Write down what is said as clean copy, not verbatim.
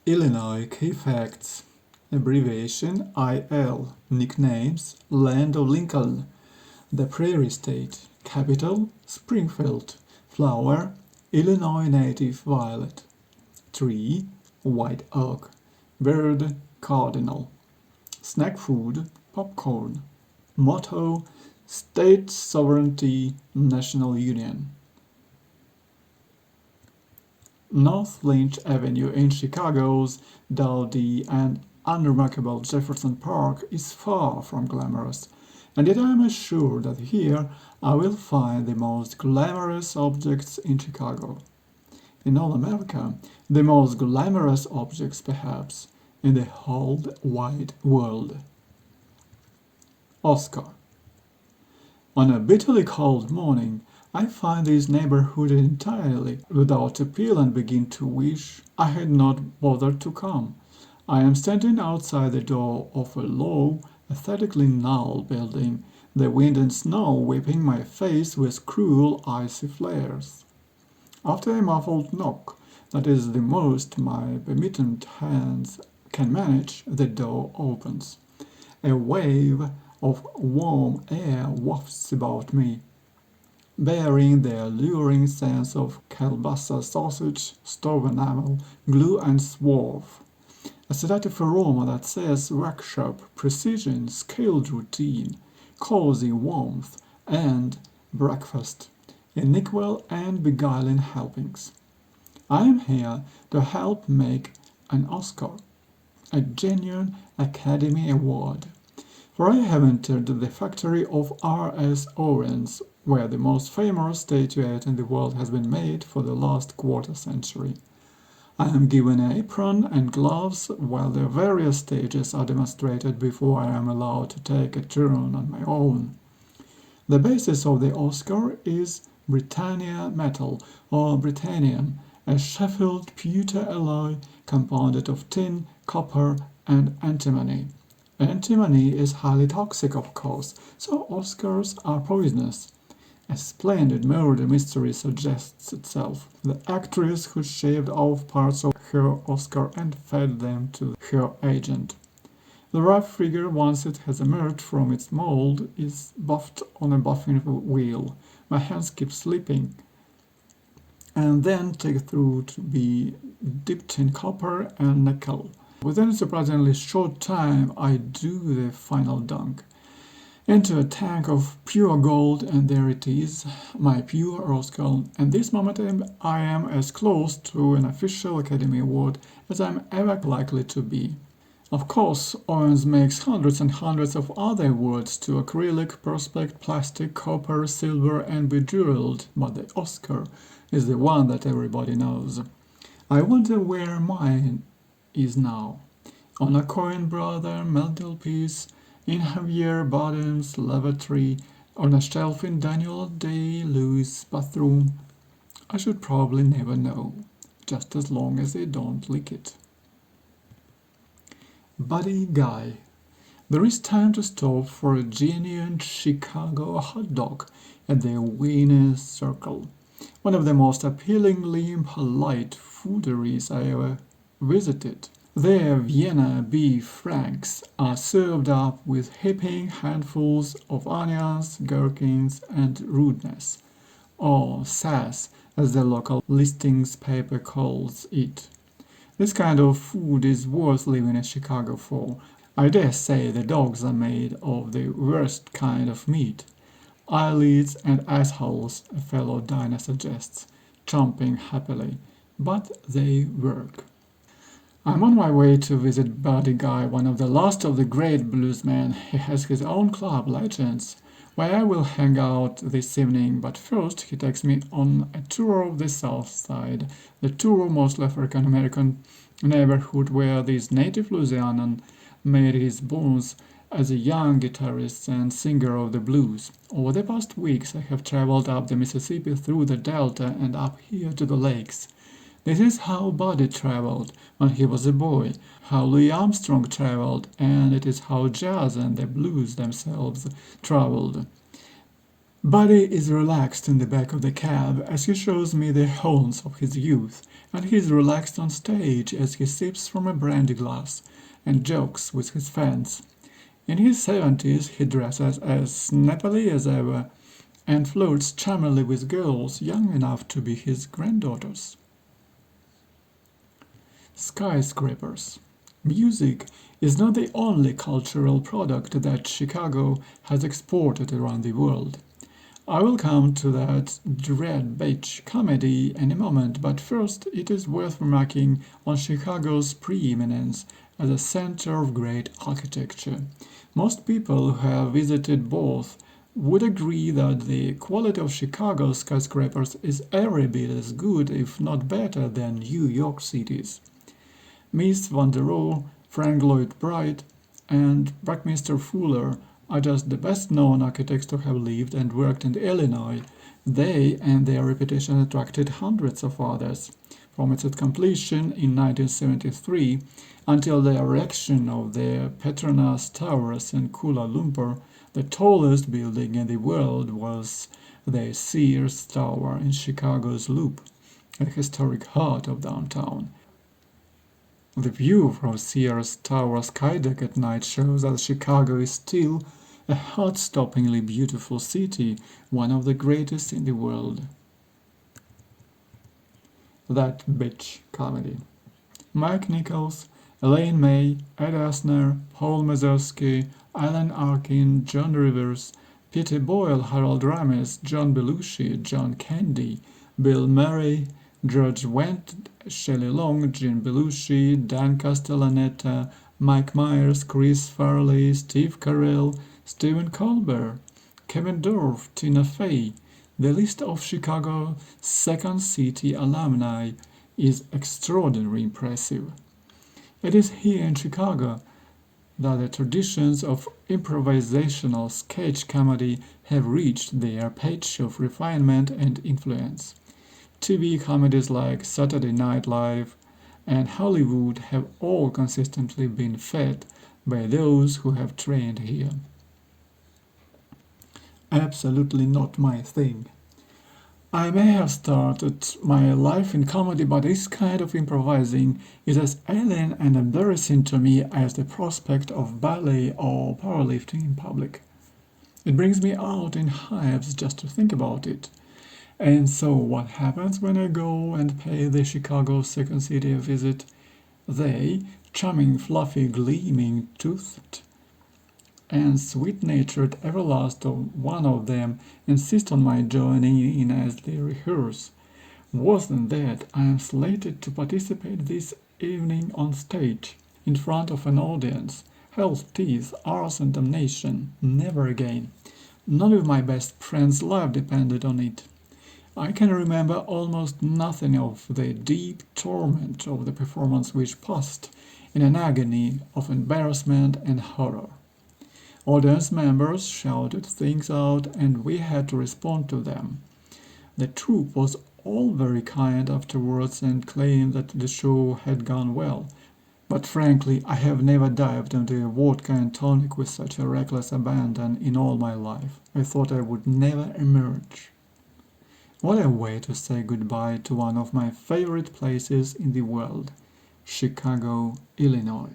Illinois Key Facts. Abbreviation IL. Nicknames Land of Lincoln. The Prairie State. Capital Springfield. Flower Illinois native violet. Tree white oak. Bird Cardinal. Snack food popcorn. Motto State Sovereignty National Union. North Lynch Avenue in Chicago's dowdy and unremarkable Jefferson Park is far from glamorous, and yet I am assured that here I will find the most glamorous objects in Chicago. In all America, the most glamorous objects perhaps in the whole wide world. Oscar. On a bitterly cold morning, I find this neighborhood entirely without appeal and begin to wish I had not bothered to come. I am standing outside the door of a low, aesthetically null building, the wind and snow whipping my face with cruel icy flares. After a muffled knock, that is the most my bemittened hands can manage, the door opens. A wave of warm air wafts about me, bearing the alluring sense of kielbasa sausage, stove enamel, glue and swerve. A sedative aroma that says workshop, precision, skilled routine, cozy warmth, and breakfast, in equal and beguiling helpings. I am here to help make an Oscar, a genuine Academy Award. For I have entered the factory of R.S. Owens, where the most famous statuette in the world has been made for the last quarter-century. I am given an apron and gloves while the various stages are demonstrated before I am allowed to take a turn on my own. The basis of the Oscar is Britannia metal, or Britannium, a Sheffield pewter alloy compounded of tin, copper, and antimony. Antimony is highly toxic, of course, so Oscars are poisonous. A splendid murder mystery suggests itself. The actress who shaved off parts of her Oscar and fed them to her agent. The rough figure, once it has emerged from its mold, is buffed on a buffing wheel. My hands keep slipping, and then take through to be dipped in copper and nickel. Within a surprisingly short time, I do the final dunk into a tank of pure gold, and there it is, my pure Oscar. And this moment I am as close to an official Academy Award as I am ever likely to be. Of course, Owens makes hundreds and hundreds of other awards to acrylic, perspex, plastic, copper, silver, and bejeweled, but the Oscar is the one that everybody knows. I wonder where mine is now. On a Coen Brother mantelpiece, in Javier Bardem's lavatory, on a shelf in Daniel Day-Lewis' bathroom. I should probably never know, just as long as they don't leak it. Buddy Guy. There is time to stop for a genuine Chicago hot dog at the Winner's Circle, one of the most appealingly polite fooderies I ever visited. Their Vienna beef franks are served up with heaping handfuls of onions, gherkins, and rudeness, or sass, as the local listings paper calls it. This kind of food is worth living in Chicago for. I dare say the dogs are made of the worst kind of meat. Eyelids and assholes, a fellow diner suggests, chomping happily. But they work. I'm on my way to visit Buddy Guy, one of the last of the great bluesmen. He has his own club, Legends, where I will hang out this evening, but first he takes me on a tour of the South Side, the tour mostly African-American neighborhood where this native Louisianan made his bones as a young guitarist and singer of the blues. Over the past weeks I have traveled up the Mississippi through the Delta and up here to the lakes. This is how Buddy traveled when he was a boy, how Louis Armstrong traveled, and it is how jazz and the blues themselves traveled. Buddy is relaxed in the back of the cab as he shows me the haunts of his youth, and he's relaxed on stage as he sips from a brandy glass and jokes with his fans. In his 70s, he dresses as snappily as ever and flirts charmingly with girls young enough to be his granddaughters. Skyscrapers. Music is not the only cultural product that Chicago has exported around the world. I will come to that dread beach comedy in a moment, but first it is worth remarking on Chicago's preeminence as a center of great architecture. Most people who have visited both would agree that the quality of Chicago's skyscrapers is every bit as good, if not better, than New York City's. Mies van der Rohe, Frank Lloyd Wright, and Buckminster Fuller are just the best-known architects to have lived and worked in Illinois. They and their reputation attracted hundreds of others. From its completion in 1973 until the erection of the Petronas Towers in Kuala Lumpur, the tallest building in the world was the Sears Tower in Chicago's Loop, the historic heart of downtown. The view from Sears Tower skydeck at night shows that Chicago is still a heart-stoppingly beautiful city, one of the greatest in the world. That Bitch comedy. Mike Nichols, Elaine May, Ed Asner, Paul Mazursky, Alan Arkin, John Rivers, Peter Boyle, Harold Ramis, John Belushi, John Candy, Bill Murray, George Wendt, Shelley Long, Jim Belushi, Dan Castellaneta, Mike Myers, Chris Farley, Steve Carell, Stephen Colbert, Kevin Dorff, Tina Fey. The list of Chicago's Second City alumni is extraordinarily impressive. It is here in Chicago that the traditions of improvisational sketch comedy have reached their pitch of refinement and influence. TV comedies like Saturday Night Live and Hollywood have all consistently been fed by those who have trained here. Absolutely not my thing. I may have started my life in comedy, but this kind of improvising is as alien and embarrassing to me as the prospect of ballet or powerlifting in public. It brings me out in hives just to think about it. And so, what happens when I go and pay the Chicago Second City a visit? They, charming, fluffy, gleaming, toothed, and sweet-natured everlast of one of them insist on my joining in as they rehearse. Worse than that, I am slated to participate this evening on stage, in front of an audience. Hell's teeth, arse and damnation. Never again. None of my best friends' life depended on it. I can remember almost nothing of the deep torment of the performance, which passed in an agony of embarrassment and horror. Audience members shouted things out and we had to respond to them. The troupe was all very kind afterwards and claimed that the show had gone well. But frankly, I have never dived into a vodka and tonic with such a reckless abandon in all my life. I thought I would never emerge. What a way to say goodbye to one of my favorite places in the world, Chicago, Illinois.